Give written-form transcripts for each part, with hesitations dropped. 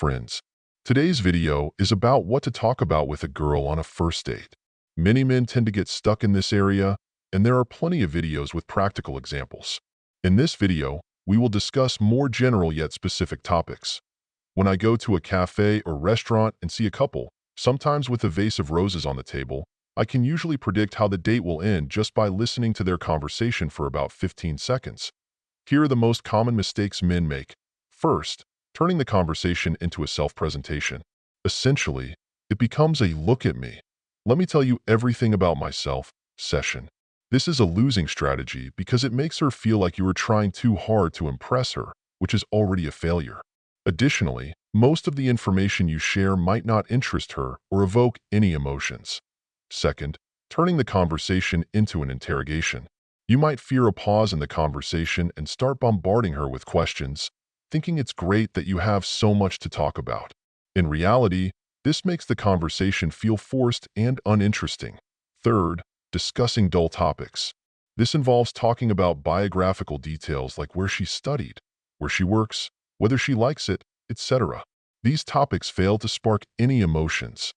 friends. Today's video is about what to talk about with a girl on a first date. Many men tend to get stuck in this area, and there are plenty of videos with practical examples. In this video, we will discuss more general yet specific topics. When I go to a cafe or restaurant and see a couple, sometimes with a vase of roses on the table, I can usually predict how the date will end just by listening to their conversation for about 15 seconds. Here are the most common mistakes men make. First, turning the conversation into a self-presentation. Essentially, it becomes a "look at me, let me tell you everything about myself" session. This is a losing strategy because it makes her feel like you are trying too hard to impress her, which is already a failure. Additionally, most of the information you share might not interest her or evoke any emotions. Second, turning the conversation into an interrogation. You might fear a pause in the conversation and start bombarding her with questions, thinking it's great that you have so much to talk about. In reality, this makes the conversation feel forced and uninteresting. Third, discussing dull topics. This involves talking about biographical details like where she studied, where she works, whether she likes it, etc. These topics fail to spark any emotions.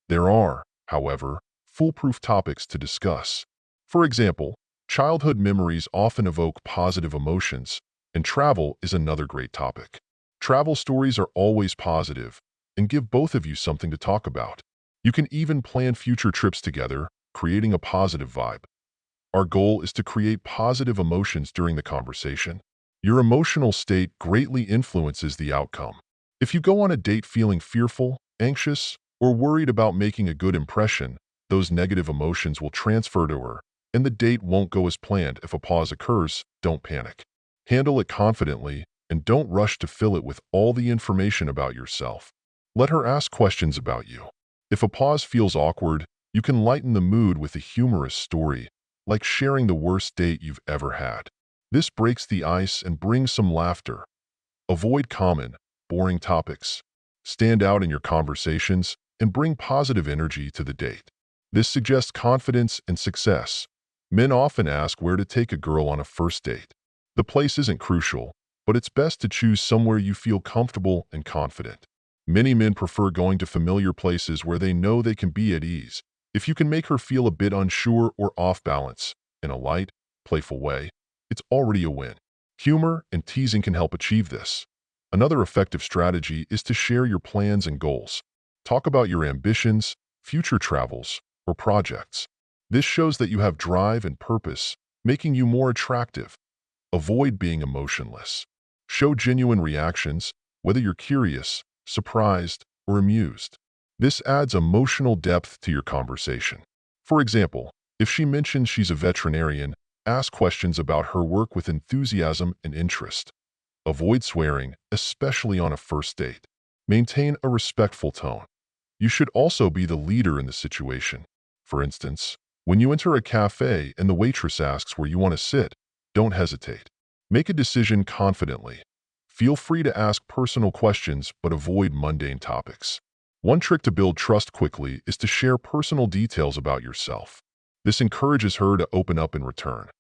There are, however, foolproof topics to discuss. For example, childhood memories often evoke positive emotions, and travel is another great topic. Travel stories are always positive and give both of you something to talk about. You can even plan future trips together, creating a positive vibe. Our goal is to create positive emotions during the conversation. Your emotional state greatly influences the outcome. If you go on a date feeling fearful, anxious, or worried about making a good impression, those negative emotions will transfer to her, and the date won't go as planned. If a pause occurs, don't panic. Handle it confidently, and don't rush to fill it with all the information about yourself. Let her ask questions about you. If a pause feels awkward, you can lighten the mood with a humorous story, like sharing the worst date you've ever had. This breaks the ice and brings some laughter. Avoid common, boring topics. Stand out in your conversations and bring positive energy to the date. This suggests confidence and success. Men often ask where to take a girl on a first date. The place isn't crucial, but it's best to choose somewhere you feel comfortable and confident. Many men prefer going to familiar places where they know they can be at ease. If you can make her feel a bit unsure or off balance, in a light, playful way, it's already a win. Humor and teasing can help achieve this. Another effective strategy is to share your plans and goals. Talk about your ambitions, future travels, or projects. This shows that you have drive and purpose, making you more attractive. Avoid being emotionless. Show genuine reactions, whether you're curious, surprised, or amused. This adds emotional depth to your conversation. For example, if she mentions she's a veterinarian, ask questions about her work with enthusiasm and interest. Avoid swearing, especially on a first date. Maintain a respectful tone. You should also be the leader in the situation. For instance, when you enter a cafe and the waitress asks where you want to sit, don't hesitate. Make a decision confidently. Feel free to ask personal questions, but avoid mundane topics. One trick to build trust quickly is to share personal details about yourself. This encourages her to open up in return.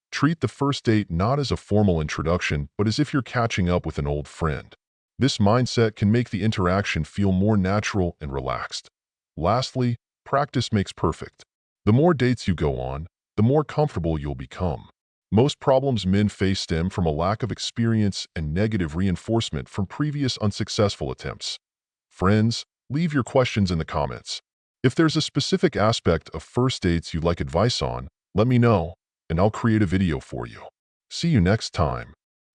Treat the first date not as a formal introduction, but as if you're catching up with an old friend. This mindset can make the interaction feel more natural and relaxed. Lastly, practice makes perfect. The more dates you go on, the more comfortable you'll become. Most problems men face stem from a lack of experience and negative reinforcement from previous unsuccessful attempts. Friends, leave your questions in the comments. If there's a specific aspect of first dates you'd like advice on, let me know, and I'll create a video for you. See you next time.